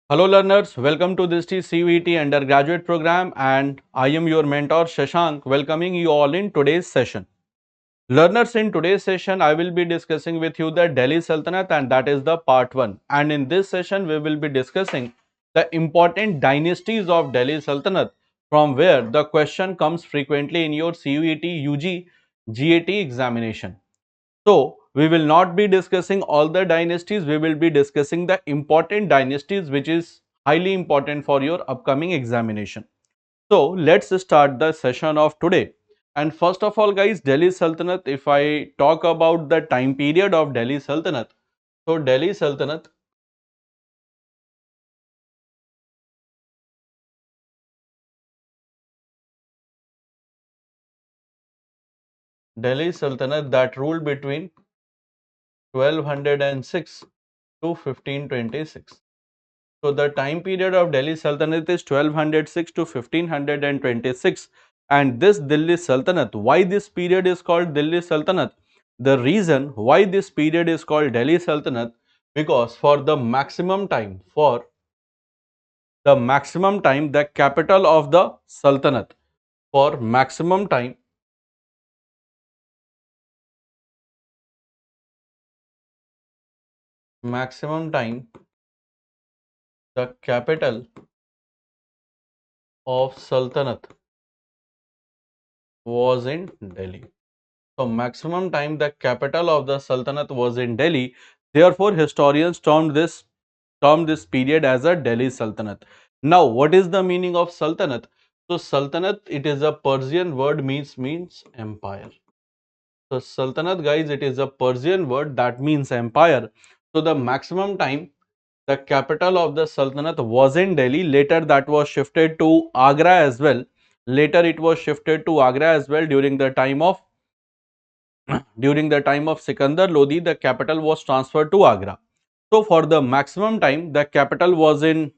Hello learners, welcome to Drishti CUET undergraduate program and I am your mentor Shashank welcoming you all in today's session. Learners, in today's session I will be discussing with you the Delhi Sultanate and that is the part 1, and in this session we will be discussing the important dynasties of Delhi Sultanate from where the question comes frequently in your CUET UG GAT examination. So, we will not be discussing all the dynasties, we will be discussing the important dynasties which is highly important for your upcoming examination. So, let's start the session of today. And first of all guys, Delhi Sultanate, if I talk about the time period of Delhi Sultanate, so Delhi Sultanate that ruled between 1206 to 1526. So the time period of Delhi Sultanate is 1206 to 1526, and this Delhi Sultanate, why this period is called Delhi Sultanate? The reason why this period is called Delhi Sultanate, because for the maximum time, the capital of the Sultanate, for maximum time, the capital of Sultanate was in Delhi. So maximum time the capital of the Sultanate was in Delhi. Therefore, historians termed this period as a Delhi Sultanate. Now, what is the meaning of Sultanate? So Sultanate, it is a Persian word, means empire. So Sultanate guys, it is a Persian word that means empire. So the maximum time the capital of the Sultanate was in Delhi. Later that was shifted to Agra as well. Later it was shifted to Agra as well during the time of Sikandar Lodi, the capital was transferred to Agra. So for the maximum time, the capital was in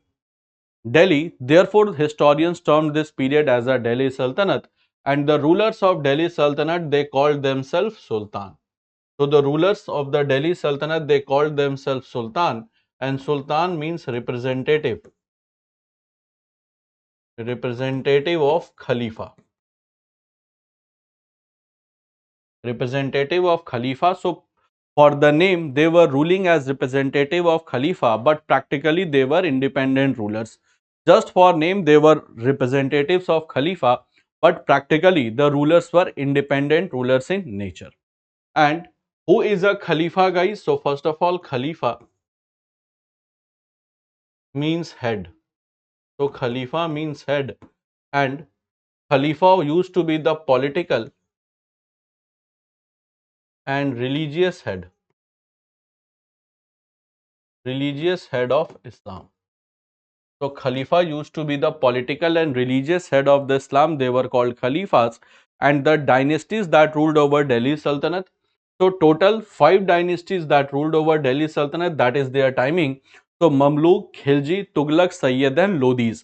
Delhi. Therefore, historians termed this period as a Delhi Sultanate, and the rulers of Delhi Sultanate, they called themselves Sultan. So the rulers of the Delhi Sultanate, they called themselves Sultan, and Sultan means representative of Khalifa. Representative of Khalifa. So for the name, they were ruling as representative of Khalifa, but practically they were independent rulers. Just for name, they were representatives of Khalifa, but practically the rulers were independent rulers in nature. And who is a Khalifa, guys? So first of all, Khalifa means head. So Khalifa means head, and Khalifa used to be the political and religious head of Islam. So Khalifa used to be the political and religious head of the Islam. They were called Khalifas, and the dynasties that ruled over Delhi Sultanate. So total 5 dynasties that ruled over Delhi Sultanate, that is their timing. So Mamluk, Khilji, Tughlaq, Sayyid and Lodhis.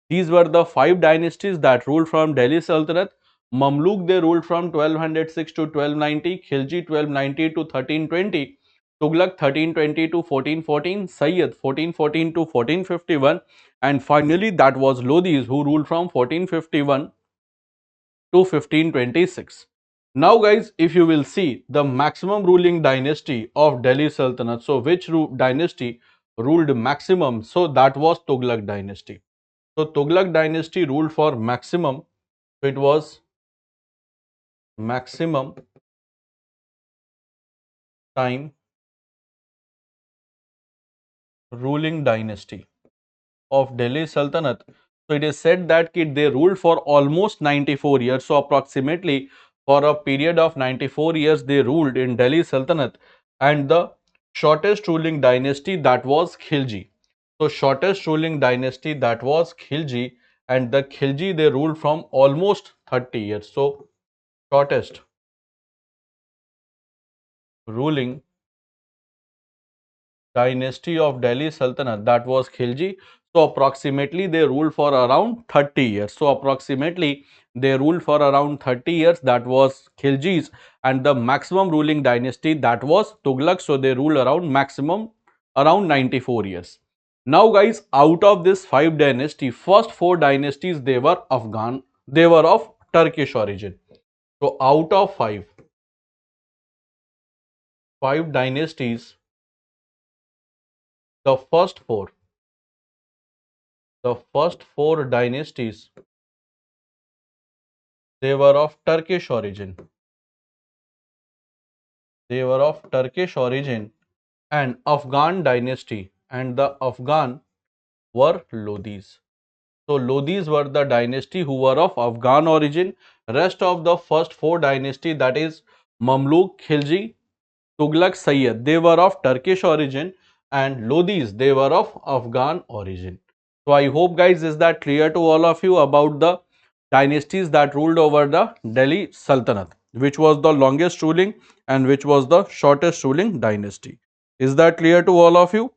These were the 5 dynasties that ruled from Delhi Sultanate. Mamluk, they ruled from 1206 to 1290, Khilji 1290 to 1320, Tughlaq 1320 to 1414, Sayyid 1414 to 1451, and finally that was Lodhis who ruled from 1451 to 1526. Now guys, if you will see the maximum ruling dynasty of Delhi Sultanate, so which dynasty ruled maximum? So that was Tughlaq dynasty. So Tughlaq dynasty ruled for maximum. So it was maximum time ruling dynasty of Delhi Sultanate. So it is said that they ruled for almost 94 years. So approximately for a period of 94 years they ruled in Delhi Sultanate, and the shortest ruling dynasty, that was Khilji. So shortest ruling dynasty, that was Khilji, and the Khilji, they ruled from almost 30 years. So shortest ruling dynasty of Delhi Sultanate, that was Khilji. So approximately they ruled for around 30 years. So approximately they ruled for around 30 years, that was Khiljis, and the maximum ruling dynasty, that was Tughlaq. So they ruled around maximum around 94 years. Now guys, out of this 5 dynasty, first 4 dynasties, they were Afghan, they were of Turkish origin. So out of five dynasties, the first four dynasties, they were of Turkish origin. They were of Turkish origin and Afghan dynasty, and the Afghan were Lodhis. So Lodhis were the dynasty who were of Afghan origin. Rest of the first 4 dynasty, that is Mamluk, Khilji, Tughlaq, Sayyid, they were of Turkish origin, and Lodhis, they were of Afghan origin. So I hope guys, is that clear to all of you about the dynasties that ruled over the Delhi Sultanate, which was the longest ruling and which was the shortest ruling dynasty. Is that clear to all of you?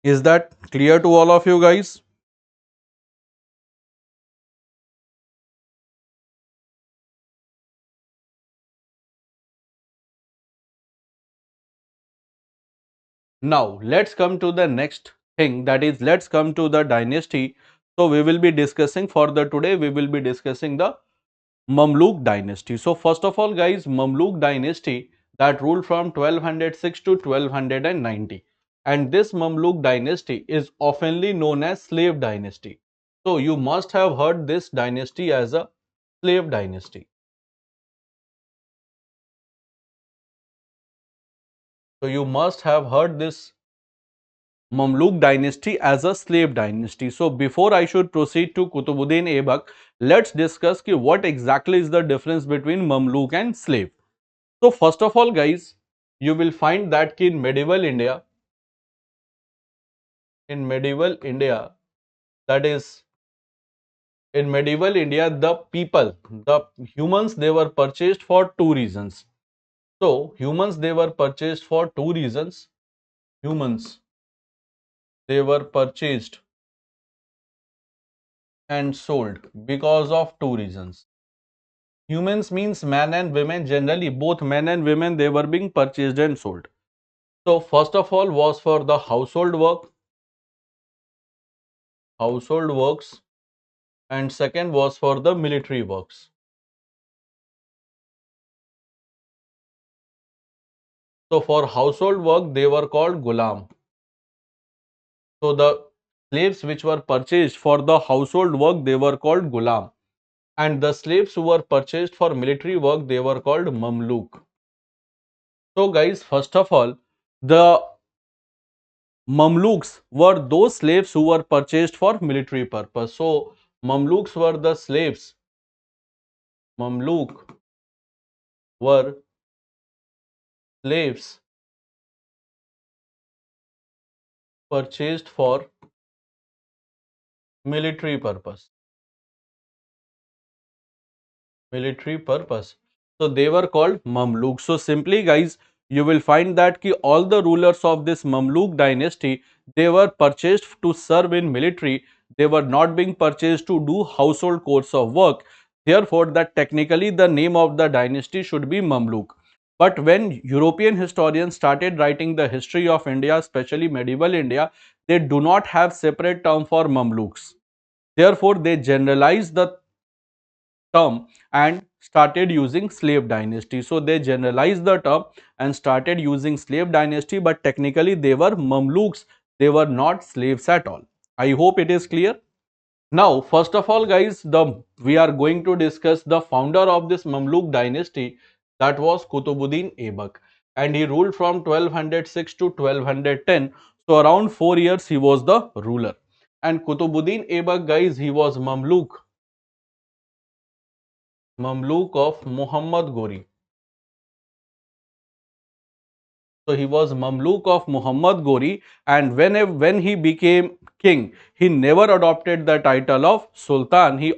Is that clear to all of you guys? Now let's come to the next thing, that is let's come to the dynasty. So we will be discussing for the today, we will be discussing the Mamluk dynasty. So first of all guys, Mamluk dynasty that ruled from 1206 to 1290, and this Mamluk dynasty is oftenly known as slave dynasty. So you must have heard this dynasty as a slave dynasty. So you must have heard this Mamluk dynasty as a slave dynasty. So before I should proceed to Qutbuddin Aibak, let's discuss what exactly is the difference between Mamluk and slave. So first of all guys, you will find that in medieval India, that is in medieval India, the humans, they were purchased for two reasons. So humans, they were purchased for two reasons. Humans, they were purchased and sold because of two reasons. Humans means man and women, generally both men and women, they were being purchased and sold. So first of all was for the household works, and second was for the military works. So for household work, they were called gulam. So the slaves which were purchased for the household work, they were called gulam. And the slaves who were purchased for military work, they were called mamluk. So guys, first of all, the Mamluks were those slaves who were purchased for military purpose. So Mamluks were the slaves. Mamluk were slaves purchased for military purpose. Military purpose. So they were called Mamluk. So simply guys, you will find that all the rulers of this Mamluk dynasty, they were purchased to serve in military. They were not being purchased to do household chores of work. Therefore, that technically the name of the dynasty should be Mamluk. But when European historians started writing the history of India, especially medieval India, they do not have separate term for Mamluks. Therefore, they generalized the term and started using slave dynasty. So they generalized the term and started using slave dynasty, but technically they were Mamluks. They were not slaves at all. I hope it is clear. Now, first of all, guys, we are going to discuss the founder of this Mamluk dynasty, that was Qutbuddin Aibak, and he ruled from 1206 to 1210. So around 4 years he was the ruler. And Qutbuddin Aibak, guys, he was Mamluk of Muhammad Ghori. So he was Mamluk of Muhammad Ghori, and when he became king, he never adopted the title of Sultan. He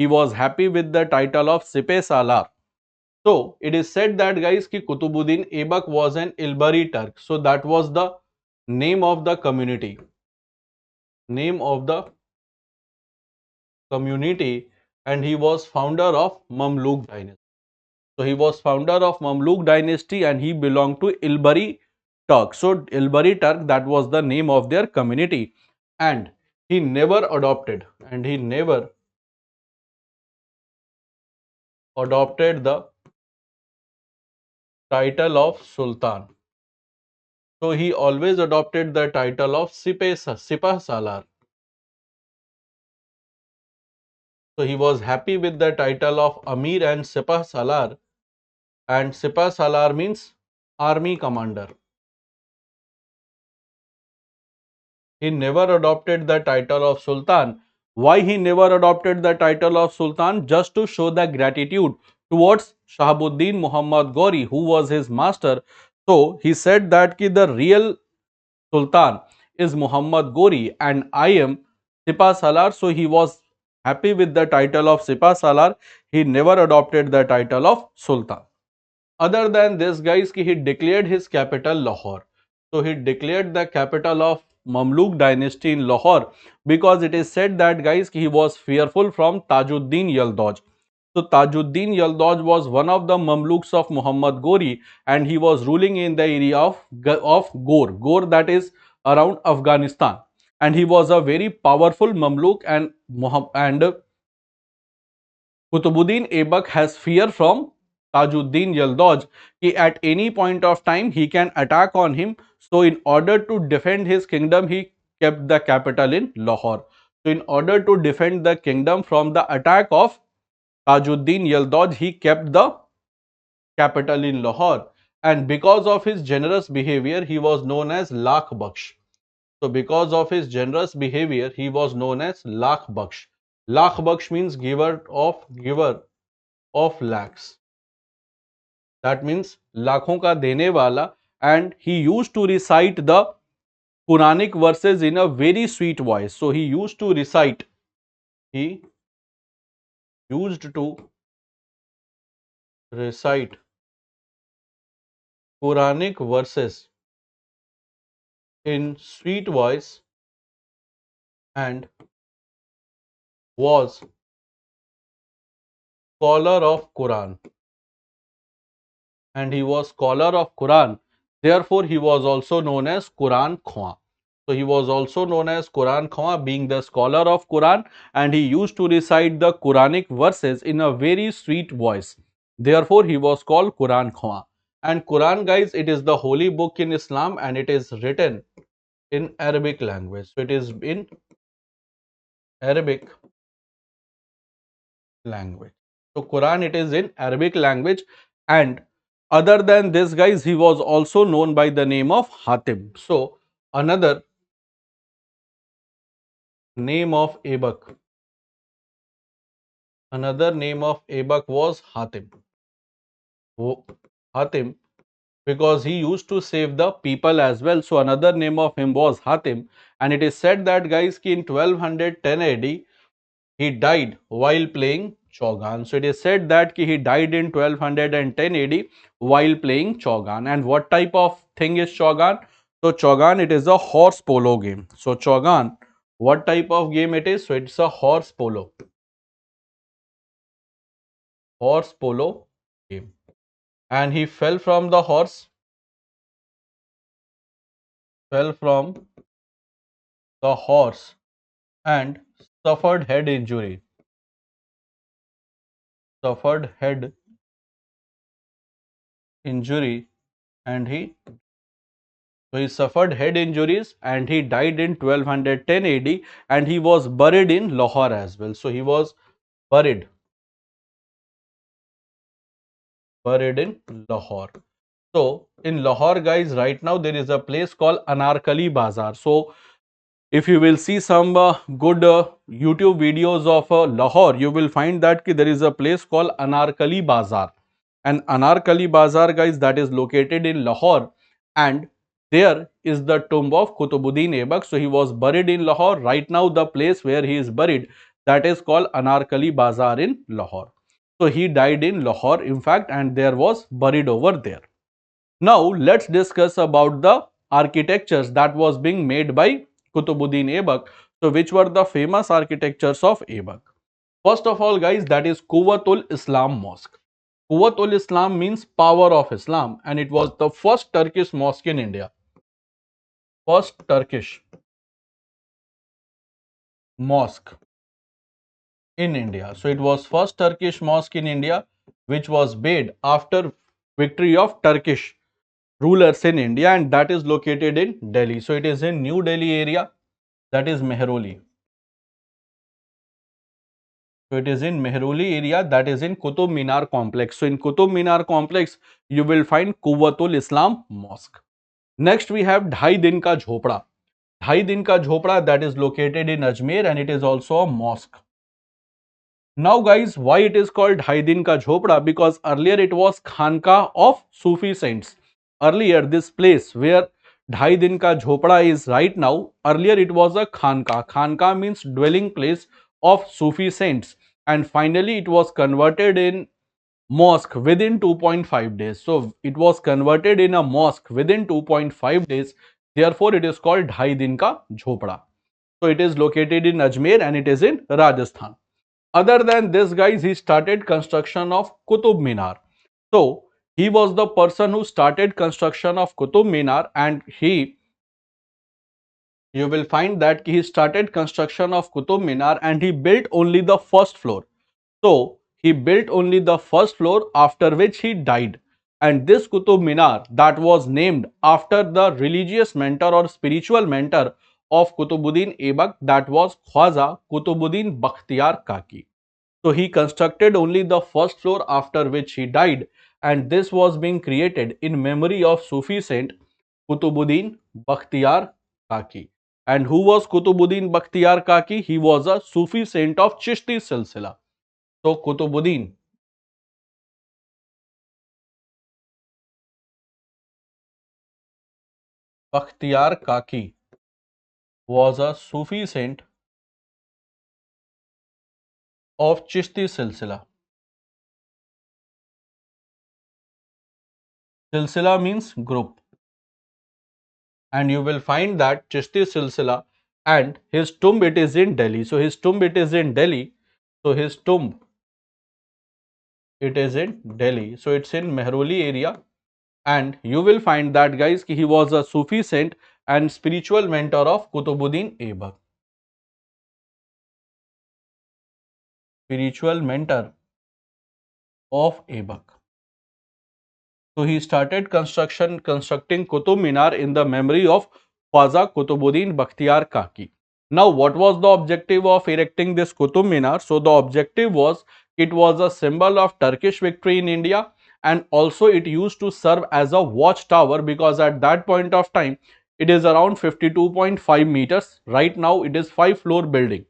was happy with the title of Sipe Salar. So it is said that guys ki Qutbuddin Aibak was an Ilbari Turk. So that was the name of the community. Name of the community, and he was founder of Mamluk dynasty. So he was founder of Mamluk dynasty and he belonged to 𝗕𝗏𝗓 Turk. So 𝗕𝗏𝗓 Turk, that was the name of their community, and he never adopted the title of Sultan. So he always adopted the title of Sipah Salar. So he was happy with the title of Amir and Sipah Salar, and Sipah Salar means army commander. He never adopted the title of Sultan. Why he never adopted the title of Sultan? Just to show the gratitude towards Shahabuddin Muhammad Ghori, who was his master. So he said that the real Sultan is Muhammad Ghori and I am Sipah Salar. So he was happy with the title of Sipah Salar. He never adopted the title of Sultan. Other than this, guys, he declared his capital Lahore. So he declared the capital of Mamluk dynasty in Lahore because it is said that, guys, he was fearful from Tajuddin Yaldauz. So Tajuddin Yaldauz was one of the Mamluks of Muhammad Ghori and he was ruling in the area of Ghor, that is around Afghanistan. And he was a very powerful Mamluk, and Qutbuddin Aibak has fear from Tajuddin Yaldauz कि at any point of time he can attack on him. So in order to defend his kingdom, he kept the capital in Lahore. So in order to defend the kingdom from the attack of Tajuddin Yaldauz, he kept the capital in Lahore. And because of his generous behavior, he was known as Lakh Baksh. So because of his generous behavior, he was known as Lakh Baksh. Lakh Baksh means giver of lakhs. That means लाखों का देने वाला. And he used to recite the Quranic verses in a very sweet voice. So he used to recite Quranic verses in sweet voice and was scholar of Quran. And he was scholar of Quran. Therefore, he was also known as Quran 𝗲. So he was also known as Quran 𝗲, being the scholar of Quran, and he used to recite the Quranic verses in a very sweet voice. Therefore, he was called Quran 𝗲. And Quran, guys, it is the holy book in Islam and it is written in Arabic language. So it is in Arabic language. So Quran, it is in Arabic language. And other than this, guys, he was also known by the name of Hatim. So another name of Aibak was Hatim. Hatim, because he used to save the people as well. So another name of him was Hatim. And it is said that, guys, in 1210 AD, he died while playing Chaugan. So it is said that he died in 1210 AD while playing Chaugan. And what type of thing is Chaugan? So Chaugan, it is a horse polo game. So Chaugan, what type of game it is? So it's a horse polo game. And he fell from the horse and suffered head injury. And he suffered head injuries and he died in 1210 AD and he was buried in Lahore as well. So he was buried in Lahore. So in Lahore, guys, right now there is a place called Anarkali Bazaar. So if you will see some good YouTube videos of Lahore, you will find that there is a place called Anarkali Bazaar. And Anarkali Bazaar, guys, that is located in Lahore, and there is the tomb of Qutbuddin Aibak. So he was buried in Lahore. Right now the place where he is buried, that is called Anarkali Bazaar in Lahore. So he died in Lahore, in fact, and there was buried over there. Now let's discuss about the architectures that was being made by Qutbuddin Aibak. So which were the famous architectures of Aibak? First of all, guys, that is Quwwatul Islam Mosque. Quwwatul Islam means power of Islam, and it was the first Turkish mosque in India. First Turkish mosque in India. So it was first Turkish mosque in India, which was made after victory of Turkish rulers in India, and that is located in Delhi. So it is in New Delhi area, that is Mehroli. So it is in Mehroli area, that is in Qutub Minar complex. So in Qutub Minar complex, you will find Quwwatul Islam Mosque. Next we have ढाई दिन का झोपड़ा. ढाई दिन का झोपड़ा, that is located in Ajmer, and it is also a mosque. Now guys, why it is called ढाई दिन का झोपड़ा? Because earlier it was Khanka of Sufi saints. Earlier this place where ढाई दिन का झोपड़ा is right now, earlier it was a Khanka. Khanka means dwelling place of Sufi saints, and finally it was converted in mosque within 2.5 days. So it was converted in a mosque within 2.5 days. Therefore it is called ढाई दिन का झोपड़ा. So it is located in Ajmer and it is in Rajasthan. Other than this, guys, he started construction of Qutub Minar. So he was the person who started construction of Qutub Minar, and you will find that he started construction of Qutub Minar and he built only the first floor. So he built only the first floor, after which he died. And this Qutub Minar, that was named after the religious mentor or spiritual mentor of Qutubuddin Aibak, that was Khwaja Qutubuddin Bakhtiyar Kaki. So he constructed only the first floor, after which he died, and this was being created in memory of Sufi saint Qutubuddin Bakhtiyar Kaki. And who was Qutubuddin Bakhtiyar Kaki? He was a Sufi saint of Chishti Silsila. So Qutubuddin Bakhtiyar Kaki was a Sufi saint of Chishti Silsila. Silsila means group, and you will find that Chishti Silsila, and his tomb, it is in Delhi. So his tomb, it is in Delhi. So his tomb, it is in Delhi. So it's in Mehroli area, and you will find that, guys, he was a Sufi saint and spiritual mentor of Qutubuddin Aibak. Spiritual mentor of Aibak. So he started constructing Qutub Minar in the memory of Khwaja Qutubuddin Bakhtiyar Kaki. Now, what was the objective of erecting this Qutub Minar? So the objective was, it was a symbol of Turkish victory in India, and also it used to serve as a watchtower, because at that point of time it is around 52.5 meters. Right now it is 5-floor building.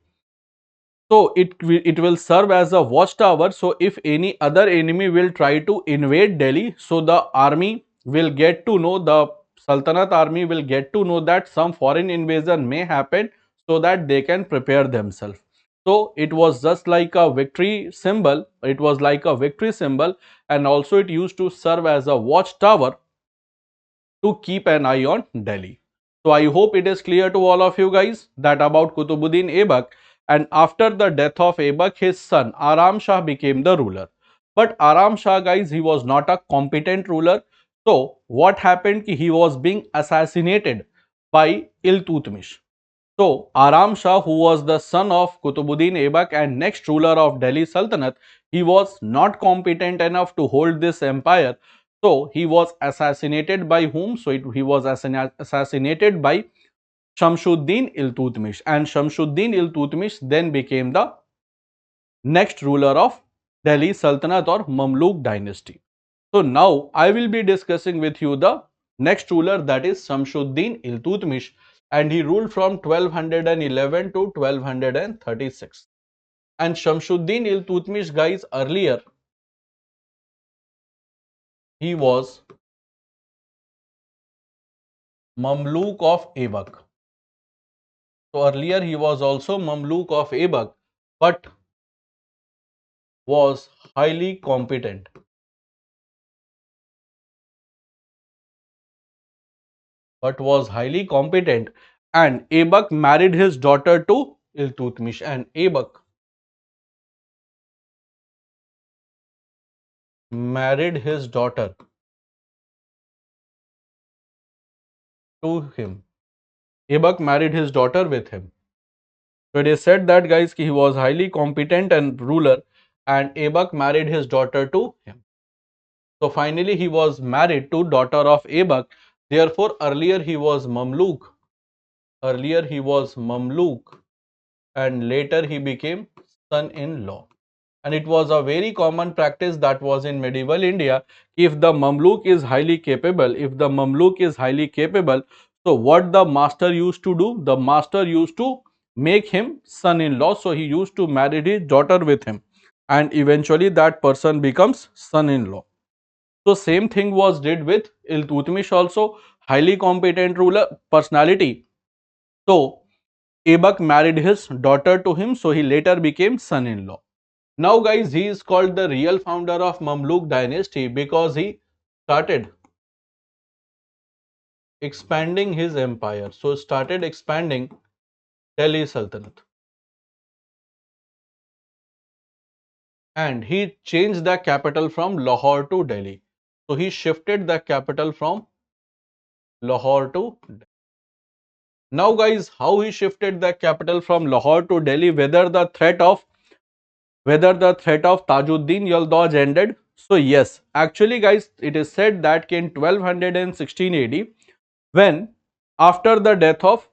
So it will serve as a watchtower. So if any other enemy will try to invade Delhi, so the army will get to know, the Sultanate army will get to know that some foreign invasion may happen, so that they can prepare themselves. So it was just like a victory symbol. It was like a victory symbol, and also it used to serve as a watchtower to keep an eye on Delhi. So I hope it is clear to all of you guys that about Qutubuddin Aibak. And after the death of Aibak, his son Aram Shah became the ruler. But Aram Shah, guys, he was not a competent ruler. So what happened? He was being assassinated by Iltutmish. So Aram Shah, who was the son of Qutubuddin Aibak and next ruler of Delhi Sultanate, he was not competent enough to hold this empire. So he was assassinated by whom? So he was assassinated by Shamshuddin Iltutmish, and Shamshuddin Iltutmish then became the next ruler of Delhi Sultanate or Mamluk dynasty. So now I will be discussing with you the next ruler, that is Shamshuddin Iltutmish, and he ruled from 1211 to 1236. And Shamshuddin Iltutmish, guys, earlier he was Mamluk of Aibak. So earlier he was also Mamluk of Aibak, but was highly competent. And Aibak married his daughter to Iltutmish, and Aibak married his daughter to him. Aibak married his daughter with him. So it is said that guys he was highly competent and ruler, and Aibak married his daughter to him. So finally he was married to daughter of Aibak. Therefore earlier he was Mamluk. Earlier he was Mamluk and later he became son-in-law. And it was a very common practice that was in medieval India. If the Mamluk is highly capable, so what the master used to do? The master used to make him son-in-law. So he used to marry his daughter with him, and eventually that person becomes son-in-law. So same thing was did with Iltutmish also, highly competent ruler personality. So Aibak married his daughter to him, so he later became son-in-law. Now guys, he is called the real founder of Mamluk dynasty because he started expanding his empire. So started expanding Delhi Sultanate. And he changed the capital from Lahore to Delhi. So he shifted the capital from Lahore to Delhi. Now guys, how he shifted the capital from Lahore to Delhi, whether the threat of Tajuddin Yaldauz ended. So yes, actually guys, it is said that in 1216 AD, when after the death of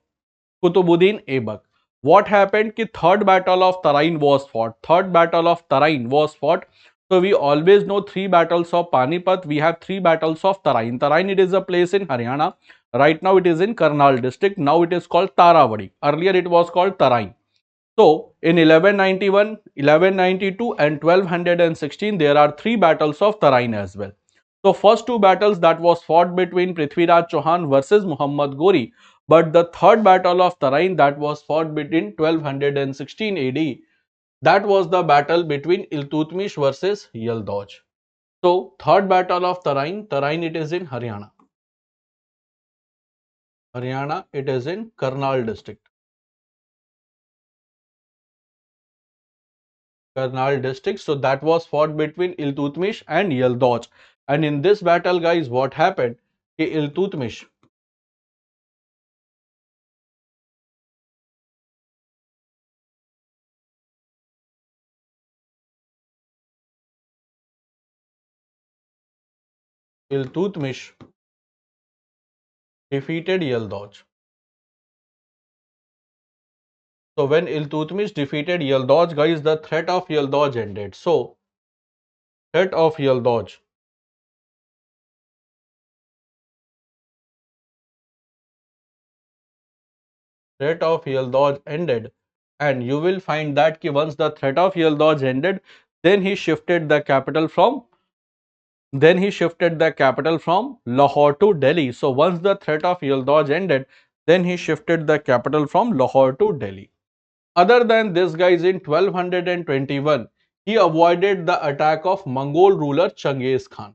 Kutubuddin Aibak, what happened ki third battle of Tarain was fought. So we always know three battles of Panipat. We have three battles of Tarain. Tarain, it is a place in Haryana. Right now it is in Karnal district. Now it is called Tarawadi. Earlier it was called Tarain. So in 1191, 1192 and 1216 there are three battles of Tarain as well. So first two battles that was fought between Prithviraj Chauhan versus Muhammad Ghori, but the third battle of Tarain that was fought between 1216 AD, that was the battle between Iltutmish versus Yaldauz. So third battle of Tarain it is in Haryana. Haryana it is in Karnal district. Karnal district. So that was fought between Iltutmish and Yaldauz. And in this battle, guys, what happened? Iltutmish defeated Yaldauz. So when Iltutmish defeated Yaldauz, guys, the threat of Yaldauz ended. So threat of Yaldauz. Threat of Yaldauz ended, and you will find that once the threat of Yaldauz ended, then he shifted the capital from Lahore to Delhi. So once the threat of Yaldauz ended, then he shifted the capital from Lahore to Delhi. Other than this, guys, in 1221, he avoided the attack of Mongol ruler Chengiz Khan.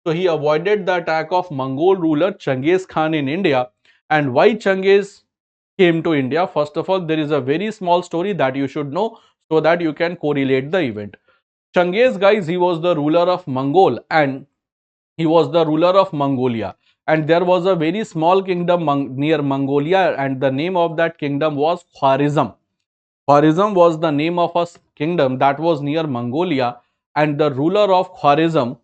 So he avoided the attack of Mongol ruler Chengiz Khan in India. And why Chengiz came to India? First of all, there is a very small story that you should know so that you can correlate the event. Chengiz, guys, he was the ruler of Mongolia, and there was a very small kingdom near Mongolia, and the name of that kingdom was Khwarizm. Khwarizm was the name of a kingdom that was near Mongolia, and the ruler of Khwarizm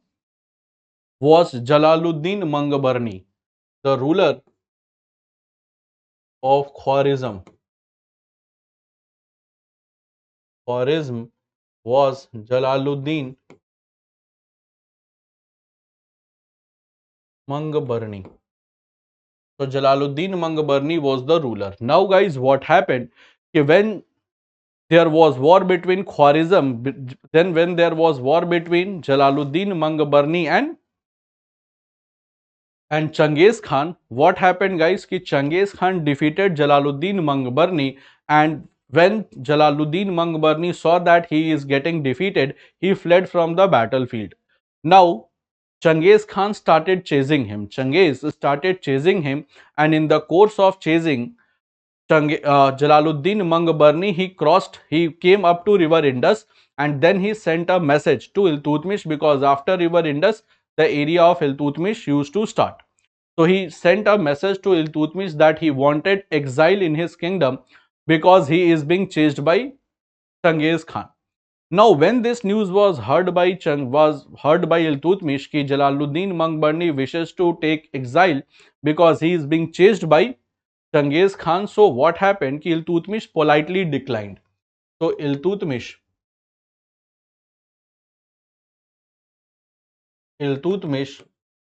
was Jalaluddin Mangabarni. The ruler of Khwarizm was Jalaluddin Mangabarni. So Jalaluddin Mangabarni was the ruler. Now guys, what happened? When there was war between when there was war between Jalaluddin Mangabarni and Chengiz Khan, what happened guys? Ki Chengiz Khan defeated Jalaluddin Mangabarni, and when Jalaluddin Mangabarni saw that he is getting defeated, he fled from the battlefield. Now Chengiz Khan started chasing him. And in the course of chasing Jalaluddin Mangabarni, he came up to river Indus, and then he sent a message to Iltutmish, because after river Indus the area of Iltutmish used to start. So he sent a message to Iltutmish that he wanted exile in his kingdom because he is being chased by Changiz Khan. Now, when this news was heard by Iltutmish ki Jalaluddin Mangbarni wishes to take exile because he is being chased by Changiz Khan. So what happened? Ki Iltutmish politely declined. So Iltutmish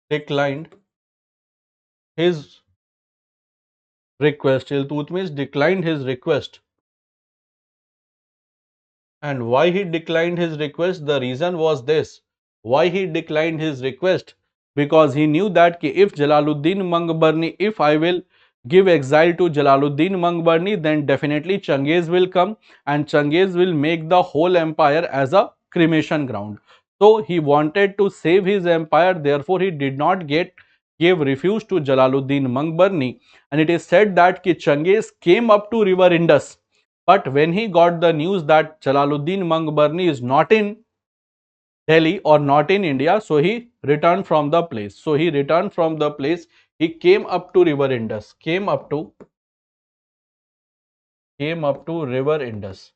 declined his request. Iltutmish declined his request. And why he declined his request? The reason was this. Why he declined his request? Because he knew that if Jalaluddin Mangbarni, if I will give exile to Jalaluddin Mangbarni, then definitely Changiz will come and Changiz will make the whole empire as a cremation ground. So he wanted to save his empire, therefore he did not gave refuge to Jalaluddin Mangbarni. And it is said that Changiz came up to river Indus, but when he got the news that Jalaluddin Mangbarni is not in Delhi or not in India, so he returned from the place. So he returned from the place. He came up to river Indus. Came up to river Indus.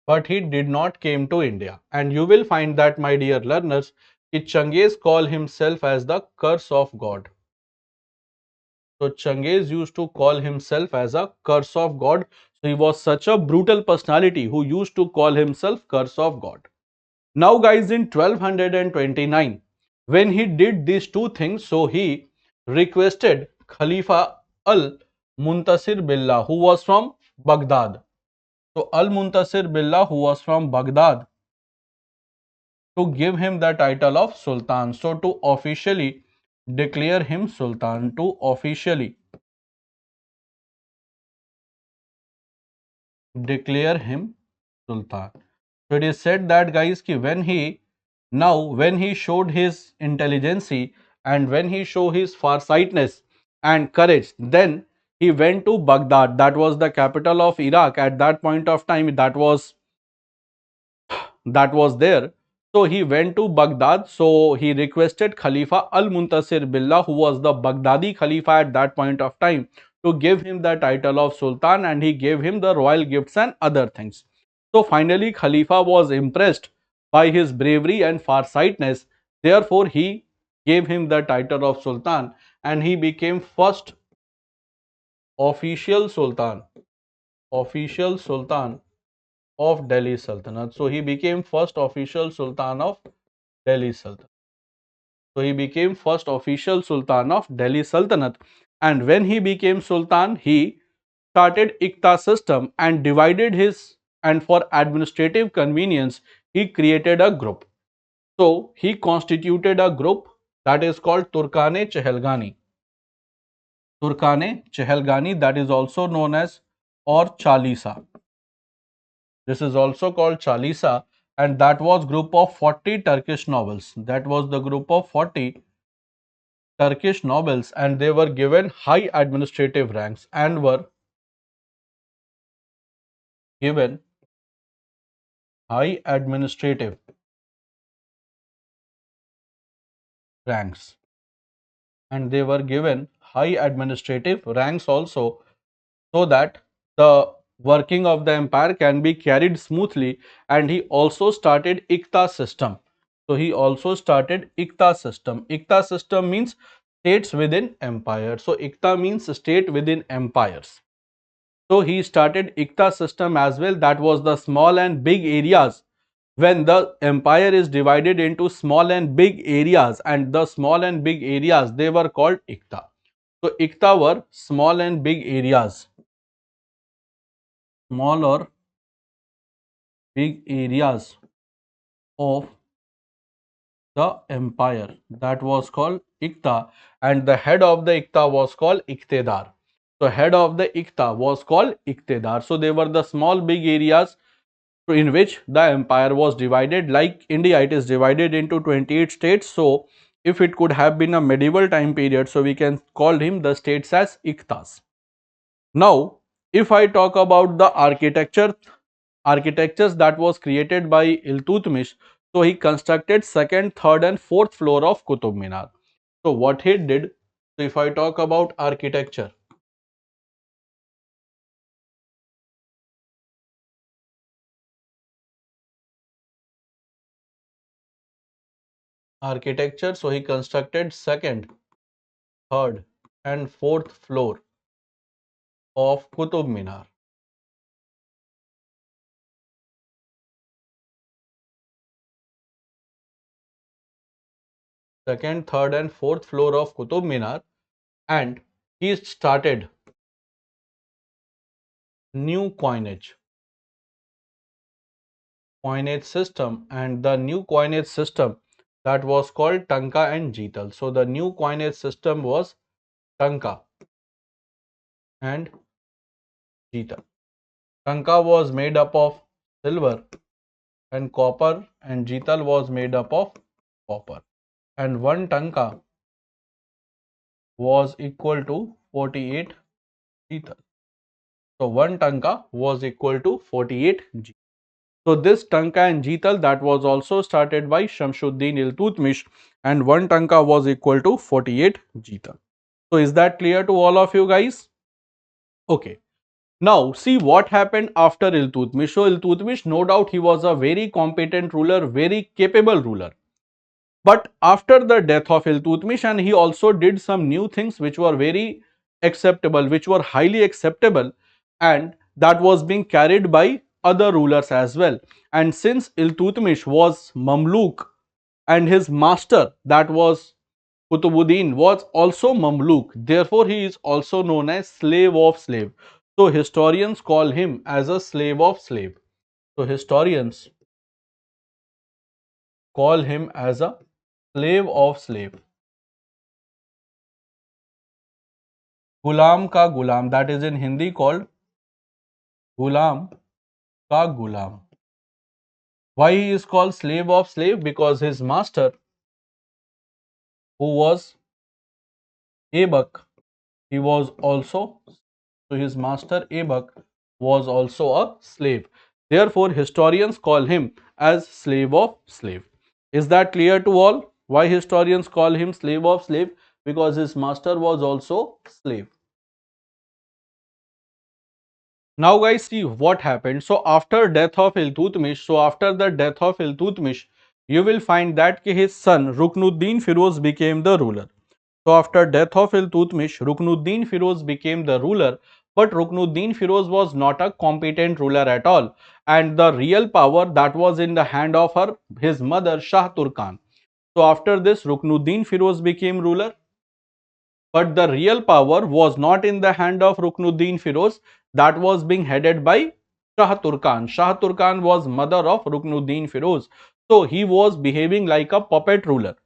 But he did not came to India. And you will find that, my dear learners, Changiz called himself as the curse of God. So Changiz used to call himself as a curse of God. So he was such a brutal personality who used to call himself curse of God. Now guys, in 1229, when he did these two things, so he requested Khalifa al-Muntasir Billah, who was from Baghdad. So al-Muntasir Billah, who was from Baghdad, to give him the title of Sultan. So to officially declare him Sultan, to officially declare him Sultan. So it is said that guys ki when he showed his intelligence and when he showed his farsightness and courage, then he went to Baghdad. That was the capital of Iraq at that point of time. That was there. So he went to Baghdad. So he requested Khalifa al-Muntasir Billah, who was the Baghdadi Khalifa at that point of time, to give him the title of Sultan, and he gave him the royal gifts and other things. So finally Khalifa was impressed by his bravery and farsightness. Therefore he gave him the title of Sultan, and he became first official Sultan. Official Sultan of Delhi Sultanate. So he became first official Sultan of Delhi Sultanate. So he became first official Sultan of Delhi Sultanate. And when he became Sultan, he started Iqta system and divided his, and for administrative convenience, he created a group. So he constituted a group that is called Turkane Chehelgani. Turkane Chehelgani, that is also known as or Chalisa. This is also called 𝗕cie, and that was group of 40 Turkish nobles. That was the group of 40 Turkish nobles, and they were given high administrative ranks and were given high administrative ranks. And they were given high administrative ranks also, so that the working of the empire can be carried smoothly. And he also started Iqta system. So he also started Iqta system. Iqta system means states within empire. So Iqta means state within empires. So he started Iqta system as well. That was the small and big areas. When the empire is divided into small and big areas, and the small and big areas, they were called Iqta. So Iqta were small and big areas. Small or big areas of the empire, that was called Iqta, and the head of the Iqta was called Iqtedar. So head of the Iqta was called Iqtedar. So they were the small big areas in which the empire was divided. Like India, it is divided into 28 states. So if it could have been a medieval time period, so we can call him the states as Iqtas. Now if I talk about the architecture architectures that was created by Iltutmish. So he constructed second, third and fourth floor of Qutub Minar. So what he did, so if I talk about architecture, so he constructed second, third and fourth floor of Qutub Minar. Second, third and fourth floor of Qutub Minar, and he started new coinage system, and the new coinage system that was called Tanka and Jeetal. So the new coinage system was Tanka and Jeetal. Tanka was made up of silver and copper, and Jeetal was made up of copper. And one Tanka was equal to 48 Jeetal. So one Tanka was equal to 48 Jeetal. So this Tanka and Jeetal, that was also started by Shamsuddin Iltutmish, and one Tanka was equal to 48 Jeetal. So is that clear to all of you guys? Okay. Now see what happened after Iltutmish. So Iltutmish, no doubt he was a very competent ruler, very capable ruler. But after the death of Iltutmish, and he also did some new things which were very acceptable, which were highly acceptable, and that was being carried by other rulers as well. And since Iltutmish was Mamluk and his master, that was Qutbuddin, was also Mamluk, therefore he is also known as slave of slave. So historians call him as a slave of slave. So historians call him as a slave of slave. Gulam ka gulam, that is in Hindi called Gulam ka gulam. Why he is called slave of slave? Because his master, who was Aibak, he was also, so his master Aibak was also a slave. Therefore, historians call him as slave of slave. Is that clear to all? Why historians call him slave of slave? Because his master was also slave. Now guys, see what happened. So after death of Iltutmish, you will find that his son Ruknuddin Firoz became the ruler. So after death of Iltutmish, Ruknuddin Firoz became the ruler, but Ruknuddin Firoz was not a competent ruler at all, and the real power that was in the hand of his mother Shah Turkan. So after this, Ruknuddin Firoz became ruler, but the real power was not in the hand of Ruknuddin Firoz, that was being headed by Shah Turkan. Shah Turkan was mother of Ruknuddin Firoz. So he was behaving like a puppet ruler.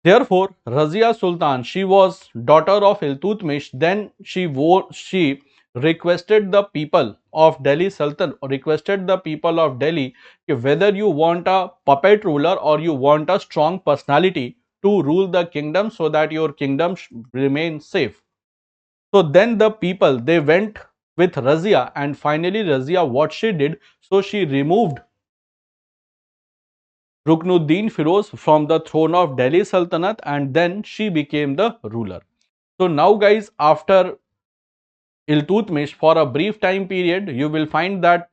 Therefore, Razia Sultan, she was daughter of Iltutmish. Then she requested the people of Delhi Sultan, requested the people of Delhi, whether you want a puppet ruler or you want a strong personality to rule the kingdom so that your kingdom remain safe. So then the people, they went with Razia, and finally Razia, what she did, so she removed Ruknuddin Firoz from the throne of Delhi Sultanate, and then she became the ruler. So now guys, after Iltutmish, for a brief time period, you will find that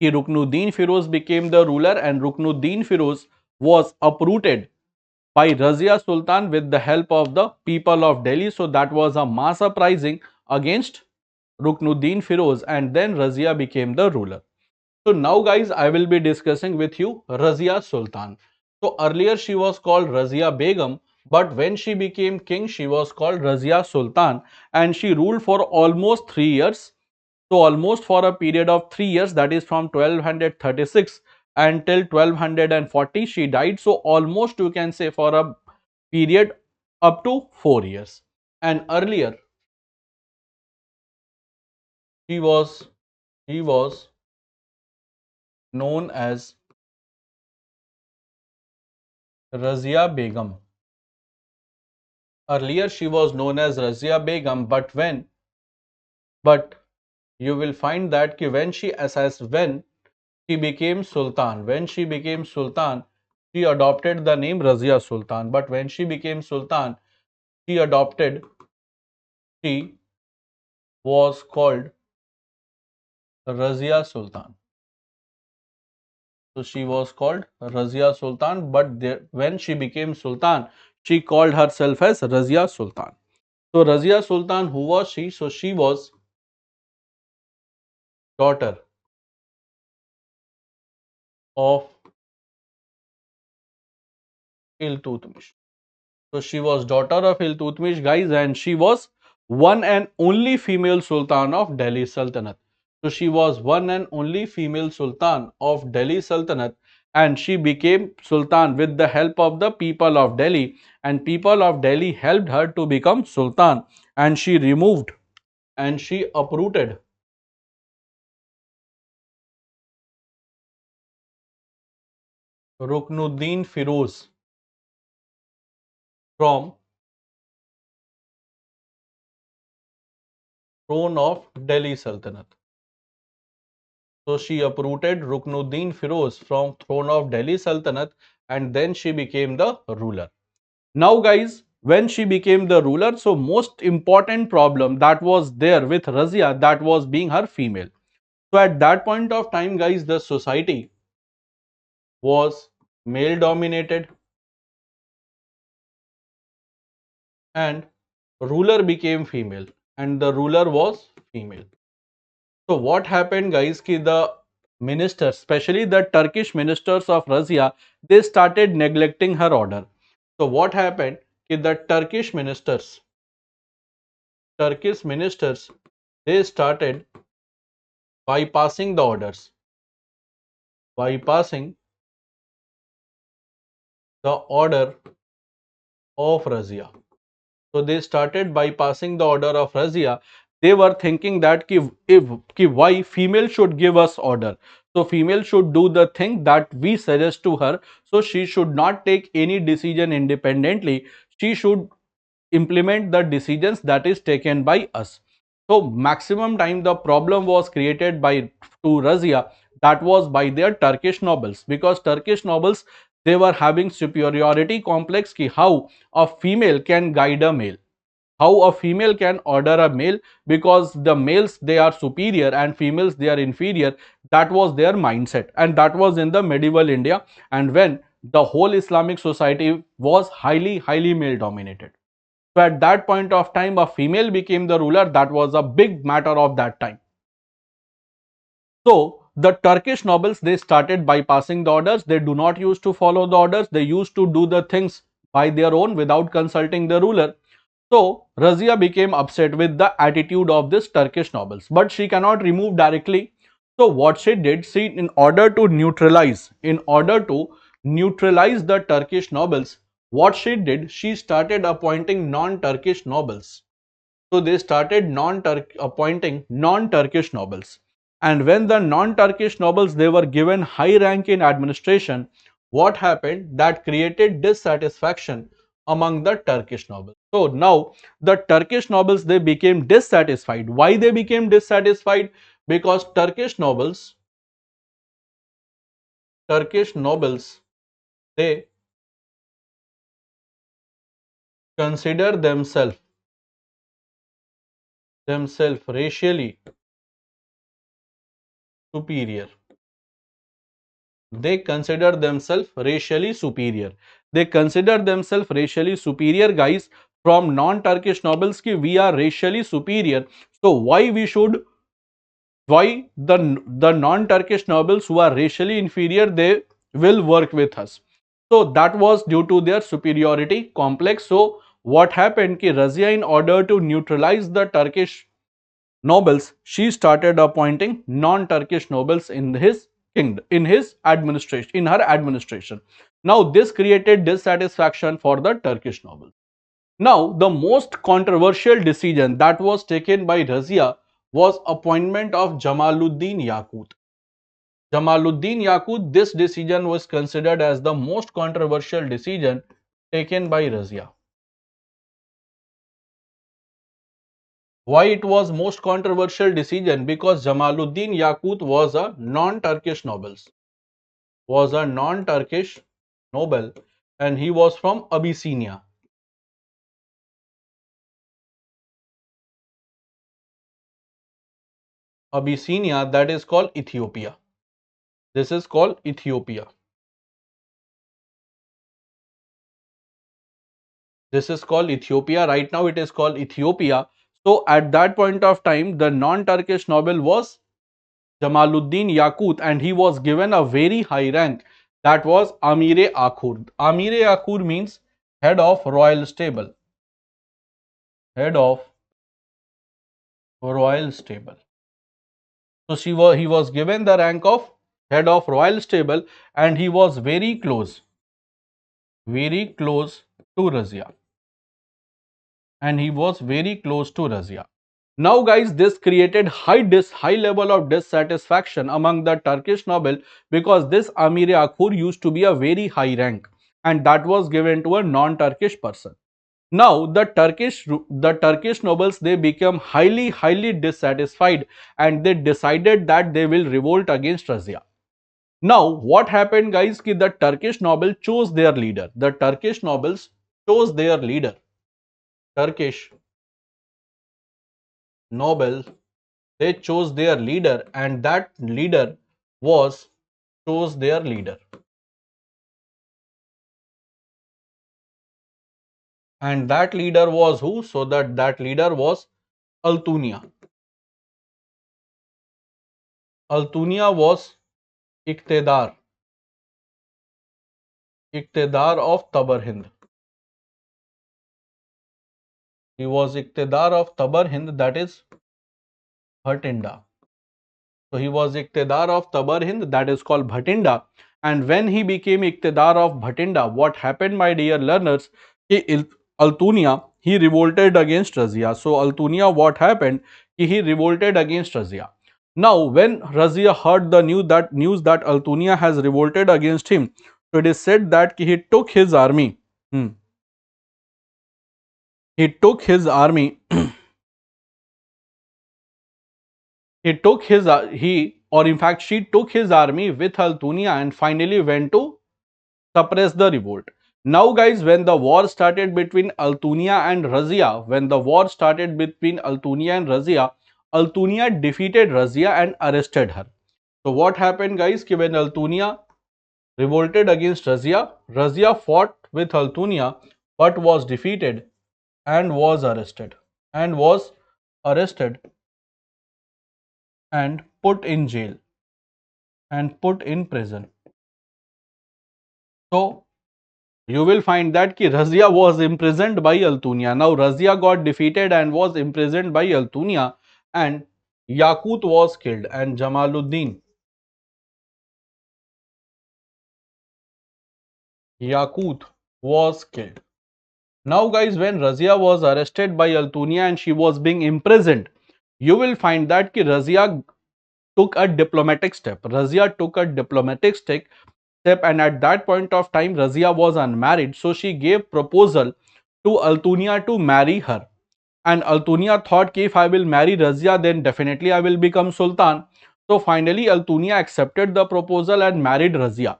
Ruknuddin Firoz became the ruler, and Ruknuddin Firoz was uprooted by Razia Sultan with the help of the people of Delhi. So that was a mass uprising against Ruknuddin Firoz, and then Razia became the ruler. So now guys, I will be discussing with you Razia Sultan. So earlier she was called Razia Begum, but when she became king, she was called Razia Sultan, and she ruled for almost 3 years. So almost for a period of 3 years, that is from 1236 until 1240, she died. So almost you can say for a period up to 4 years. And earlier she was she was known as Razia Begum. Earlier she was known as Razia Begum, but you will find that when she became Sultan, she adopted the name Razia Sultan. But when she became Sultan, she adopted, she was called Razia Sultan. So she was called Razia Sultan, but when she became Sultan, she called herself as Razia Sultan. So Razia Sultan, who was she? So she was daughter of Iltutmish. So she was daughter of Iltutmish, guys, and she was one and only female Sultan of Delhi Sultanate. So she was one and only female Sultan of Delhi Sultanate, and she became Sultan with the help of the people of Delhi, and people of Delhi helped her to become Sultan, and she removed and she uprooted Ruknuddin Firoz from throne of Delhi Sultanate. So she uprooted Ruknuddin Firoz from throne of Delhi Sultanate, and then she became the ruler. Now guys, when she became the ruler, so most important problem that was there with Razia, that was being her female. So at that point of time, guys, the society was male dominated and ruler became female, and the ruler was female. So what happened, guys, ki the ministers, especially the Turkish ministers of Razia, they started neglecting her order. So what happened, ki the Turkish ministers, they started bypassing the orders, bypassing the order of Razia. So they started bypassing the order of Razia. They were thinking that why female should give us order. So female should do the thing that we suggest to her. So she should not take any decision independently. She should implement the decisions that is taken by us. So maximum time the problem was created by to Razia, that was by their Turkish nobles, because Turkish nobles, they were having superiority complex ki how a female can guide a male, how a female can order a male, because the males they are superior and females they are inferior. That was their mindset, and that was in the medieval India, and when the whole Islamic society was highly male dominated. So at that point of time, a female became the ruler. That was a big matter of that time. So the Turkish nobles, they started bypassing the orders. They do not used to follow the orders. They used to do the things by their own without consulting the ruler. So Razia became upset with the attitude of this Turkish nobles, but she cannot remove directly. So what she did, she in order to neutralize the Turkish nobles, what she did, she started appointing non-Turkish nobles. So they started appointing non-Turkish nobles. And when the non-Turkish nobles, they were given high rank in administration, what happened? That created dissatisfaction among the Turkish nobles. So now the Turkish nobles, they became dissatisfied. Why they became dissatisfied? Because Turkish nobles, they consider themselves racially superior. They consider themselves racially superior. They consider themselves racially superior, guys, from non-Turkish nobles ki we are racially superior. So why the non-Turkish nobles who are racially inferior, they will work with us. So that was due to their superiority complex. So what happened ki Razia, in order to neutralize the Turkish nobles, she started appointing non-Turkish nobles in his kingdom, in her administration. Now this created dissatisfaction for the Turkish nobles. Now the most controversial decision that was taken by Razia was appointment of Jamaluddin Yaqut. Jamaluddin Yaqut, this decision was considered as the most controversial decision taken by Razia. Why it was most controversial decision? Because Jamaluddin Yaqut was a non-Turkish noble, and he was from Abyssinia. Abyssinia, that is called Ethiopia. This is called Ethiopia. This is called Ethiopia. Right now it is called Ethiopia. So at that point of time, the non-Turkish noble was Jamaluddin Yaqut, and he was given a very high rank, that was Amir-e Akhur. Amir-e Akhur means head of royal stable. Head of royal stable. So he was given the rank of head of royal stable, and he was very close to Razia. And he was very close to Razia. Now guys, this created high level of dissatisfaction among the Turkish noble, because this Amir Akhur used to be a very high rank, and that was given to a non-Turkish person. Now the Turkish nobles, they became highly dissatisfied, and they decided that they will revolt against Razia. Now what happened guys, ki the Turkish noble chose their leader. The Turkish nobles chose their leader. Turkish nobles, they chose their leader, and that leader was chose their leader and that leader was who? So that leader was Altunia. Altunia was Iqtidar of Tabarhind. He was Iqtidar of Tabarhind, that is Bhatinda. So he was Iqtidar of Tabarhind, that is called Bhatinda. And when he became Iqtidar of Bhatinda, what happened, my dear learners? Altunia, he revolted against Razia. So Altunia, what happened? He revolted against Razia. Now, when Razia heard the news that Altunia has revolted against him, so it is said that he took his army. He took his army. He took his he or in fact she took his army with Altunia and finally went to suppress the revolt. Now guys, when the war started between Altunia and Razia, Altunia defeated Razia and arrested her. So what happened guys, ki when Altunia revolted against Razia, Razia fought with Altunia but was defeated and was arrested and put in jail and put in prison. So you will find that ki Razia was imprisoned by Altunia. Now Razia got defeated and was imprisoned by Altunia, and Yaqut was killed, and Jamaluddin Yaqut was killed. Now guys, when Razia was arrested by Altunia and she was being imprisoned, you will find that ki Razia took a diplomatic step. And at that point of time Razia was unmarried, so she gave proposal to Altunia to marry her. And Altunia thought ki if I will marry Razia, then definitely I will become Sultan. So finally Altunia accepted the proposal and married Razia.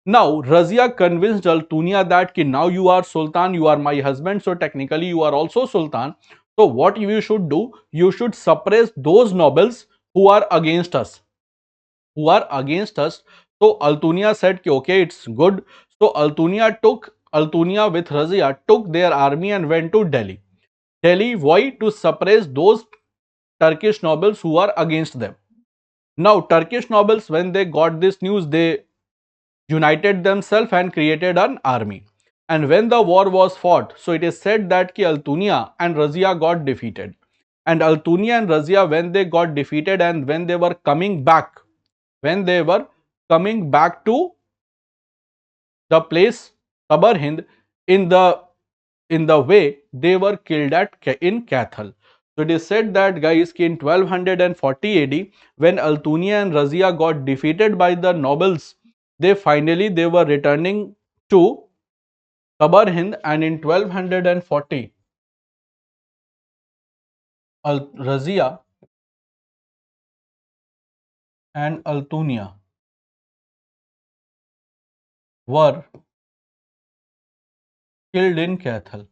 Now Razia convinced Altunia that ki now you are Sultan, you are my husband, so technically you are also Sultan. So what you should do, you should suppress those nobles who are against us. So Altunia said ki okay, it's good. So Altunia with Razia took their army and went to Delhi. Why? To suppress those Turkish nobles who are against them. Now Turkish nobles, when they got this news, they united themselves and created an army. And when the war was fought, so it is said that ki Altunia and Razia got defeated. And Altunia and Razia, when they got defeated and when they were coming back to the place Tabarhind, in the way they were killed in Cathal. So it is said that guys in 1240 AD, when Altunia and Razia got defeated by the nobles, they were returning to Tabarhind, and in 1240 Razia and 𝗖𝗨𝗘𝗧 were killed in Cathal.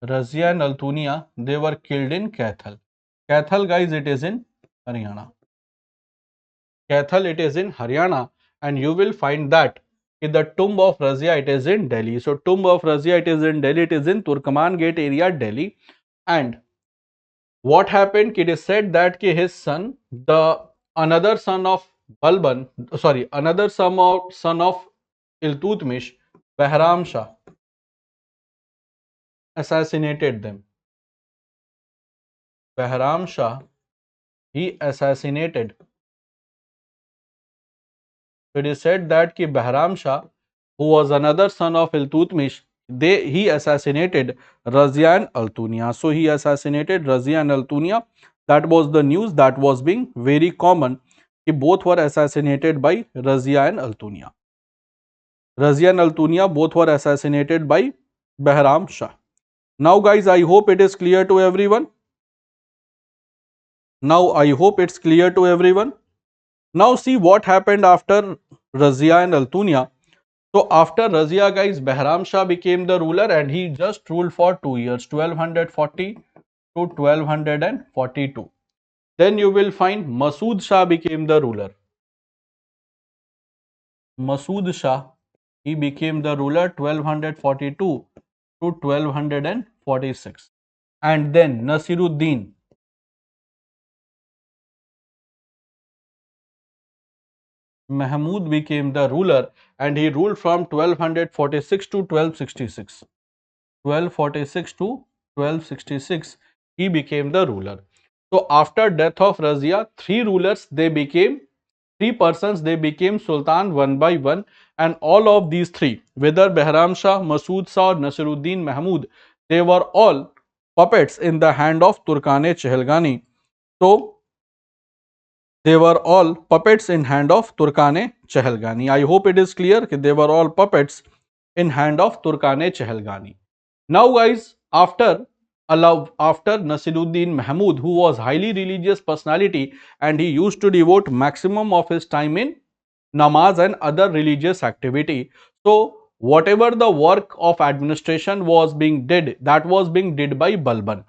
Razia and 𝗖𝗨𝗘𝗧, they were killed in Cathal. Cathal, guys, it is in Haryana. Cathal, it is in Haryana, and you will find that in the tomb of Razia, it is in Delhi. So, tomb of Razia, it is in Delhi, it is in Turkaman Gate area, Delhi. And what happened? It is said that his son, the another son of Balban, sorry, another son of Iltutmish, Bahram Shah, assassinated them. Bahram Shah, he assassinated. It is said that Bahram Shah, who was another son of Iltutmish, he assassinated Razia and 𝗖𝗨𝗘𝗧. So he assassinated Razia and 𝗖𝗨𝗘𝗧. That was the news that was being very common. Both were assassinated by Razia and 𝗖𝗨𝗘𝗧. Razia and 𝗖𝗨𝗘𝗧 both were assassinated by Bahram Shah. Now, guys, I hope it is clear to everyone. Now, I hope it's clear to everyone. Now, see what happened after Razia and 𝗖𝗨𝗘𝗧. So after Razia, guys, Bahram Shah became the ruler and he just ruled for 2 years, 1240 to 1242. Then you will find Masood Shah became the ruler. Masood Shah, he became the ruler 1242 to 1246. And then Nasiruddin Mahmud became the ruler and he ruled from 1246 to 1266. 1246 to 1266, he became the ruler. So after death of Razia, three persons they became Sultan one by one, and all of these three, whether Bahram Shah, Masood Shah or Nasiruddin Mahmud, they were all puppets in the hand of 𝗕𝗀𝗃𝗃. So they were all puppets in hand of 𝗕𝗃𝗃𝗃. I hope it is clear that they were all puppets in hand of 𝗕𝗃𝗃𝗃. Now, guys, after Nasiruddin Mahmud, who was highly religious personality and he used to devote maximum of his time in namaz and other religious activity. So whatever the work of administration was being did, that was being did by Balban.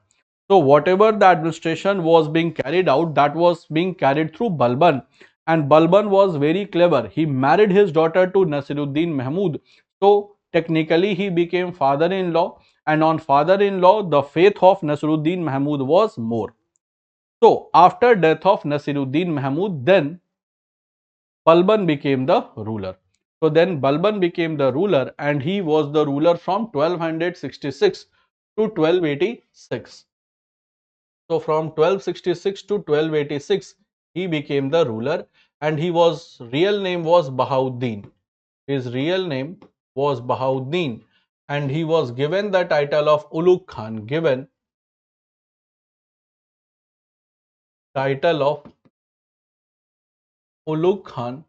So whatever the administration was being carried out, that was being carried through Balban. And Balban was very clever. He married his daughter to Nasiruddin Mahmud. So technically he became father-in-law, and on father-in-law the faith of Nasiruddin Mahmud was more. So after death of Nasiruddin Mahmud, then Balban became the ruler. So then Balban became the ruler and he was the ruler from 1266 to 1286. So from 1266 to 1286, he became the ruler and real name was Bahauddin. His real name was Bahauddin and he was given the title of Ulugh Khan, given title of Ulugh Khan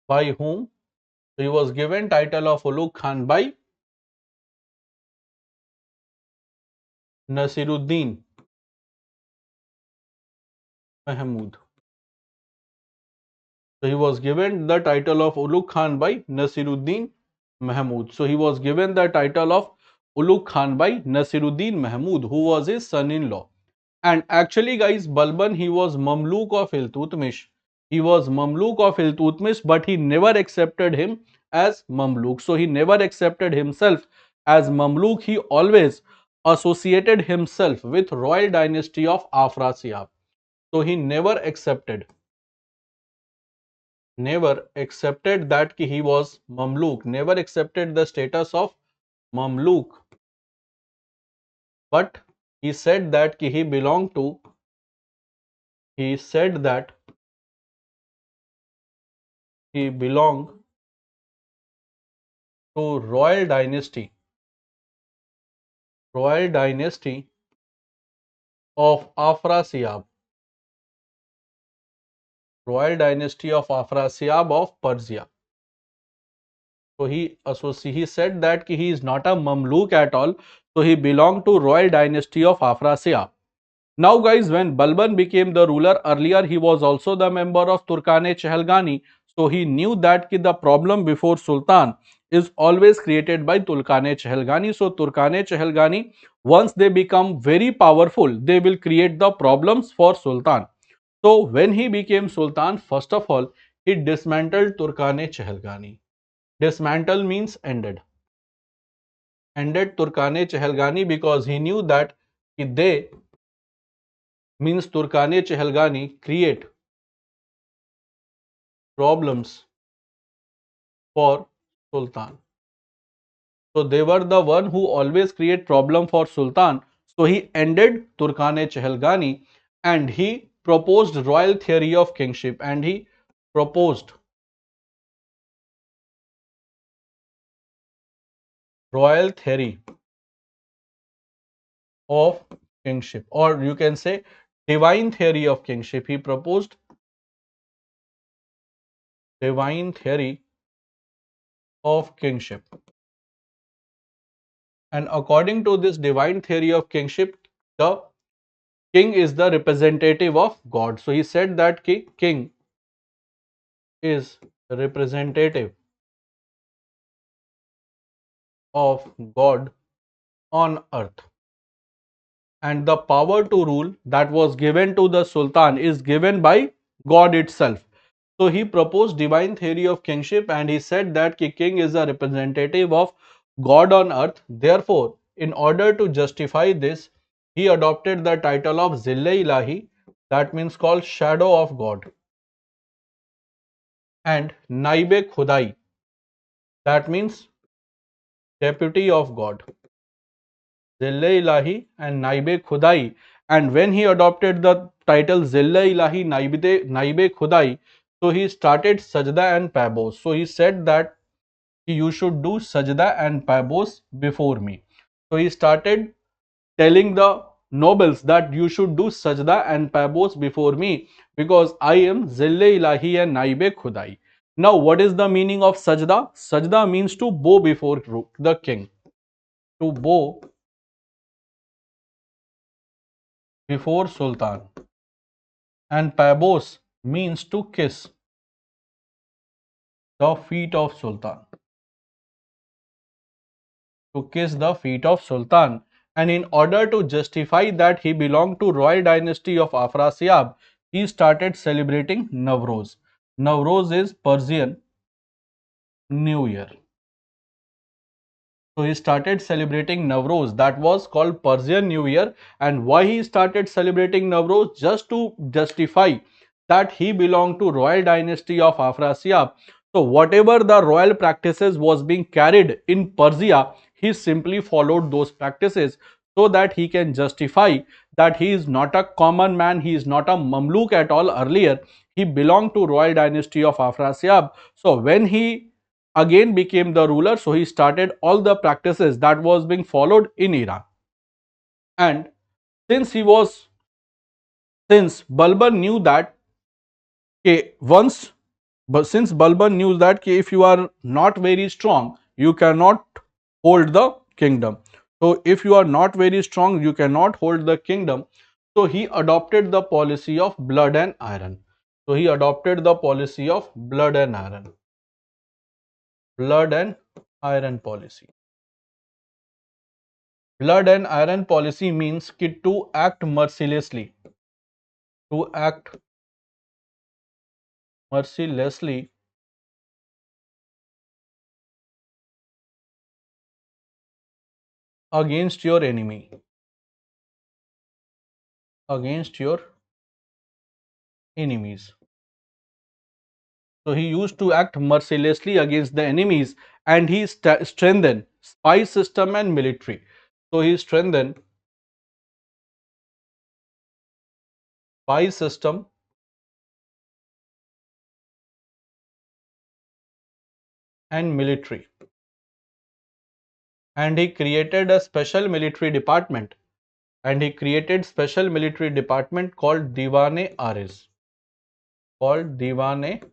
by whom? He was given title of Ulugh Khan by Nasiruddin Mahmud. So he was given the title of Ulugh Khan by Nasiruddin Mahmud. So he was given the title of Ulugh Khan by Nasiruddin Mahmud, who was his son-in-law. And actually, guys, Balban, he was Mamluk of Iltutmish. He was Mamluk of Iltutmish, but he never accepted him as Mamluk. So he never accepted himself as Mamluk. He always associated himself with royal dynasty of 𝗲𝗪𝗃. So he never accepted that he was Mamluk, never accepted the status of Mamluk, but he said that he belonged to, he said that he belonged to royal dynasty of 𝗲𝗪𝗃, royal dynasty of 𝗲𝗪𝗃 of Persia. So he said that he is not a Mamluk at all. So he belonged to royal dynasty of Afrasiab. Now guys, when Balban became the ruler, earlier he was also the member of Turkane-Chehelgani. So he knew that the problem before Sultan is always created by Turkane-Chehelgani. So Turkane-Chehelgani, once they become very powerful, they will create the problems for Sultan. So when he became Sultan, first of all, he dismantled Turkane-Chehelgani. Dismantle means ended. Ended Turkane-Chehelgani because he knew that they means Turkane-Chehelgani create problems for Sultan. So they were the one who always create problem for Sultan. So he ended Turkane-Chehelgani and he proposed royal theory of kingship and he proposed royal theory of kingship, or you can say divine theory of kingship. He proposed divine theory of kingship. And according to this divine theory of kingship, the king is the representative of God. So he said that king is representative of God on earth. And the power to rule that was given to the Sultan is given by God itself. So he proposed divine theory of kingship and he said that king is a representative of God on earth. Therefore, in order to justify this, he adopted the title of 𝗕elle-इ-ilahi, that means called shadow of God, and 𝗕ecie-cie-𝗸𝘀𝗀, that means deputy of God. 𝗕elle-इ-ilahi and 𝗕cie-cie-𝗸𝘀𝗀. And when he adopted the title 𝗕elle-इ-ilahi 𝗕cie-cie-𝗸𝘀𝗀𝗀, so he started sajda and pabos. So he said that you should do sajda and pabos before me. So he started telling the nobles that you should do sajda and pabos before me because I am 𝗕elle-इ-ilahi and 𝗕cie-cie-𝗸𝘀𝗀𝗀. Now what is the meaning of sajda? Sajda means to bow before the king. To bow before Sultan. And pabos means to kiss the feet of Sultan. To kiss the feet of Sultan. And in order to justify that he belonged to royal dynasty of Afrasiab, he started celebrating Navroz. Navroz is Persian New Year. So he started celebrating Navroz, that was called Persian New Year. And why he started celebrating Navroz? Just to justify that he belonged to royal dynasty of Afrasiab. So whatever the royal practices was being carried in Persia, he simply followed those practices so that he can justify that he is not a common man, he is not a Mamluk at all earlier. He belonged to royal dynasty of Afrasiab. So when he again became the ruler, so he started all the practices that was being followed in Iran. And since he was since Balban knew that once but since Balban knew that if you are not very strong, you cannot hold the kingdom. So if you are not very strong, you cannot hold the kingdom. So he adopted the policy of blood and iron. So he adopted the policy of blood and iron. Blood and iron policy. Blood and iron policy means to act mercilessly. To act mercilessly against your enemy. Against your enemies. So he used to act mercilessly against the enemies and he strengthened spy system and military. So he strengthened spy system and military. And he created a special military department. And he created special military department called Diwane-Aris. Called Diwane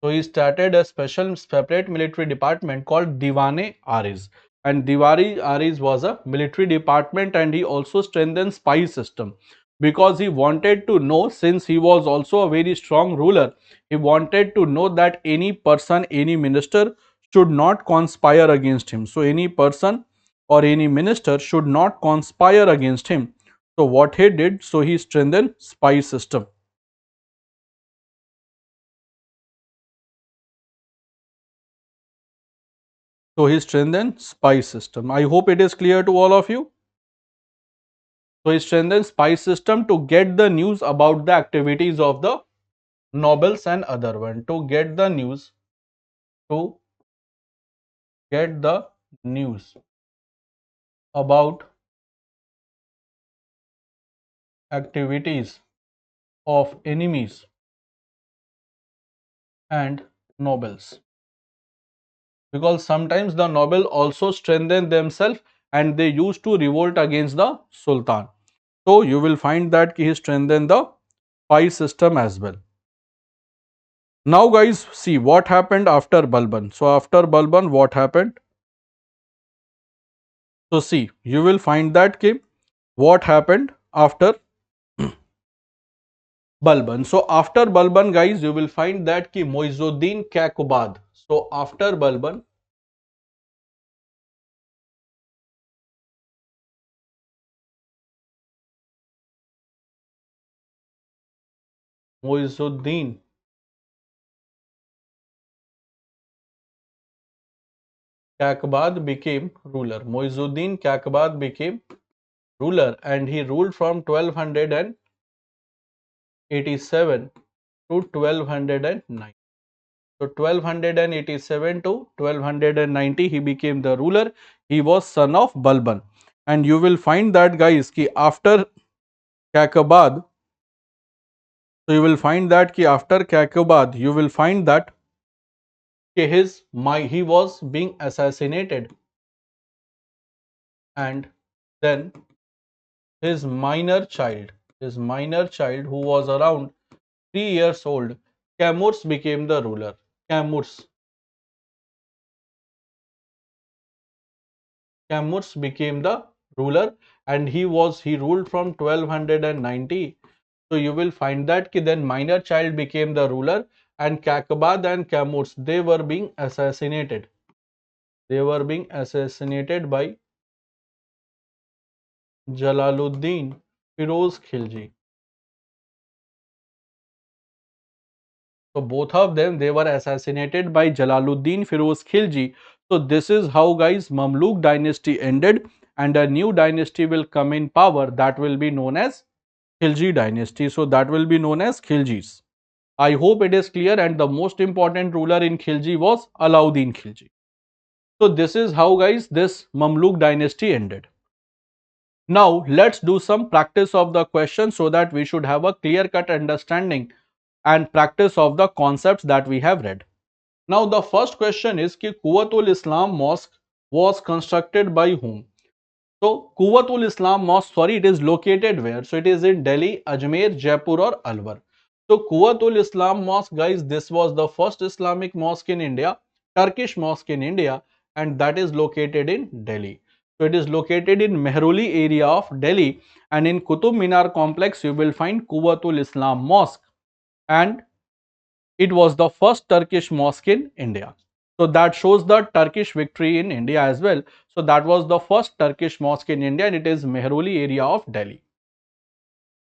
So he started a special separate military department called Diwane-Ariz. And Diwari-Ariz was a military department, and he also strengthened spy system because he wanted to know, since he was also a very strong ruler, he wanted to know that any person, any minister should not conspire against him. So any person or any minister should not conspire against him. So what he did, so he strengthened spy system. So he strengthened spy system. I hope it is clear to all of you. So he strengthened spy system to get the news about the activities of the nobles and other one. To get the news, to get the news about activities of enemies and nobles. Because sometimes the noble also strengthen themselves and they used to revolt against the Sultan. So you will find that he strengthened the spy system as well. Now guys, see what happened after Balban. So after Balban, what happened? So see, you will find that what happened after Balban. So after Balban guys, you will find that Muizuddin Kaikubad. So after Balban, Muizuddin Kaikubad became ruler. Muizuddin Kaikubad became ruler and he ruled from 1287 to 1209. So 1287 to 1290 he became the ruler. He was son of Balban. And you will find that guys after Kaikubad, so you will find that after Kaikubad, you will find that he was being assassinated, and then his minor child who was around 3 years old, 𝗕cies became the ruler. 𝗕cies became the ruler, and he ruled from 1290. So you will find that then minor child became the ruler, and Kaikubad and 𝗕cies they were being assassinated. They were being assassinated by Jalaluddin Firoz Khilji. So both of them they were assassinated by Jalaluddin Firoz Khilji. So this is how guys Mamluk dynasty ended, and a new dynasty will come in power that will be known as Khilji dynasty. So that will be known as Khiljis. I hope it is clear, and the most important ruler in Khilji was Alauddin Khilji. So this is how guys this Mamluk dynasty ended. Now let's do some practice of the question so that we should have a clear cut understanding and practice of the concepts that we have read. Now the first question is Quwwatul Islam Mosque was constructed by whom? So Quwwatul Islam Mosque, sorry, it is located where? So it is in Delhi, Ajmer, Jaipur or Alwar. So Quwwatul Islam Mosque guys, this was the first Islamic mosque in India, Turkish mosque in India, and that is located in Delhi. So it is located in Mehroli area of Delhi, and in Qutub Minar complex you will find Quwwatul Islam Mosque, and it was the first Turkish mosque in India. So that shows the Turkish victory in India as well. So that was the first Turkish mosque in India, and it is Mehroli area of Delhi.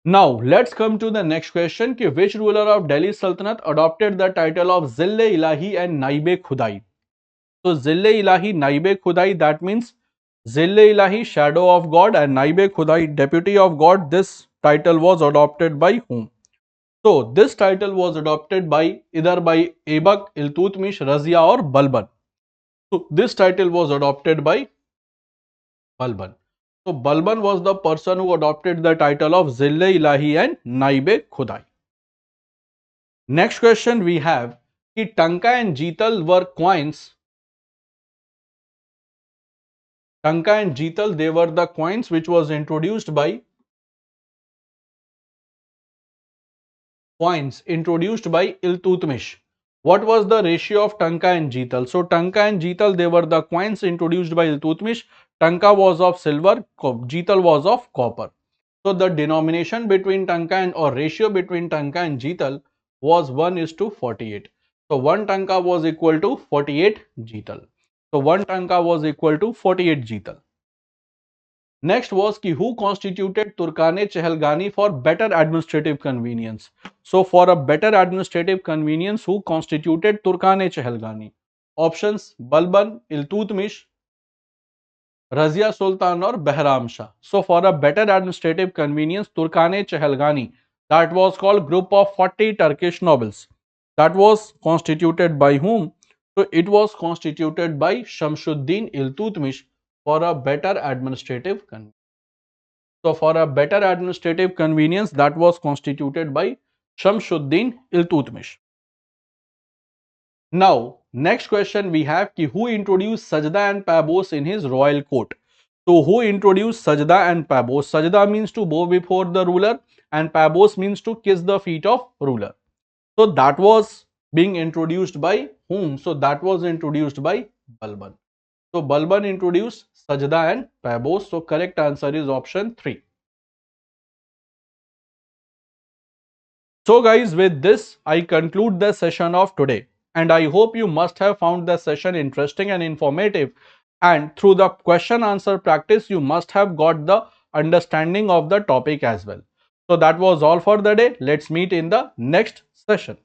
Now let's come to the next question. Which ruler of Delhi Sultanate adopted the title of Ẓill-i-Ilahi and Naib-e-Khudai? So Ẓill-i-Ilahi, Naib-e-Khudai, that means Ẓill-i-Ilahi, shadow of God, and Naib-e-Khudai, deputy of God. This title was adopted by whom? So this title was adopted by either by Aibak, Iltutmish, Razia or Balban. So this title was adopted by Balban. So Balban was the person who adopted the title of Ẓill-i-Ilahi and Naib-e-Khudai. Next question we have Tanka and Jeetal were coins. Tanka and Jeetal, they were the coins which was introduced by Iltutmish. What was the ratio of Tanka and Jeetal? So Tanka and Jeetal, they were the coins introduced by Iltutmish. Tanka was of silver, Jeetal was of copper. So the denomination between Tanka and or ratio between Tanka and Jeetal was 1:48. So 1 Tanka was equal to 48 Jeetal. So 1 Tanka was equal to 48 Jeetal. Next was ki who constituted Turkane-Chehelgani for better administrative convenience. So for a better administrative convenience, who constituted Turkane-Chehelgani? Options: Balban, Iltutmish, Razia Sultan or Behram Shah. So for a better administrative convenience, Turkane-Chehelgani, that was called group of 40 Turkish nobles. That was constituted by whom? So it was constituted by Shamsuddin Iltutmish for a better administrative convenience. So for a better administrative convenience, that was constituted by Shamsuddin Iltutmish. Now, next question we have ki who introduced Sajda and Pabos in his royal court. So who introduced Sajda and Pabos? Sajda means to bow before the ruler and Pabos means to kiss the feet of ruler. So that was being introduced by whom? So that was introduced by Balban. So Balban introduced Sajda and Pabos. So correct answer is option 3. So guys, with this, I conclude the session of today. And I hope you must have found the session interesting and informative. And through the question answer practice, you must have got the understanding of the topic as well. So that was all for the day. Let's meet in the next session.